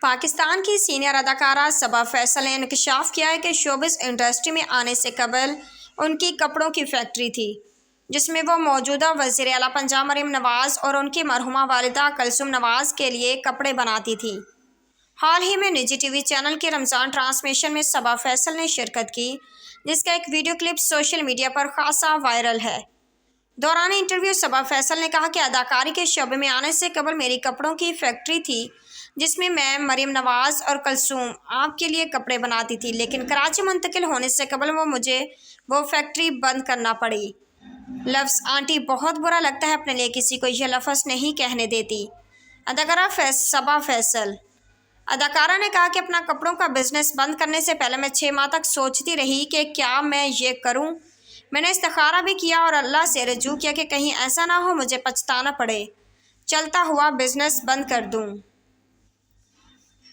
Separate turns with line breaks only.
پاکستان کی سینئر اداکارہ صبا فیصل نے انکشاف کیا ہے کہ شوبز انڈسٹری میں آنے سے قبل ان کی کپڑوں کی فیکٹری تھی، جس میں وہ موجودہ وزیر اعلیٰ پنجاب مریم نواز اور ان کی مرحومہ والدہ کلثوم نواز کے لیے کپڑے بناتی تھی۔ حال ہی میں نجی ٹی وی چینل کے رمضان ٹرانسمیشن میں صبا فیصل نے شرکت کی، جس کا ایک ویڈیو کلپ سوشل میڈیا پر خاصا وائرل ہے۔ دوران انٹرویو صبا فیصل نے کہا کہ اداکاری کے شعبے میں آنے سے قبل میری کپڑوں کی فیکٹری تھی، جس میں مریم نواز اور کلثوم آپ کے لیے کپڑے بناتی تھی، لیکن کراچی منتقل ہونے سے قبل مجھے وہ فیکٹری بند کرنا پڑی۔ لفظ آنٹی بہت برا لگتا ہے، اپنے لیے کسی کو یہ لفظ نہیں کہنے دیتی۔ اداکارہ صبا فیصل۔ اداکارہ نے کہا کہ اپنا کپڑوں کا بزنس بند کرنے سے پہلے میں 6 ماہ تک سوچتی رہی کہ کیا میں یہ کروں۔ میں نے استخارہ بھی کیا اور اللہ سے رجوع کیا کہ کہیں ایسا نہ ہو مجھے پچھتانا پڑے، چلتا ہوا بزنس بند کر دوں۔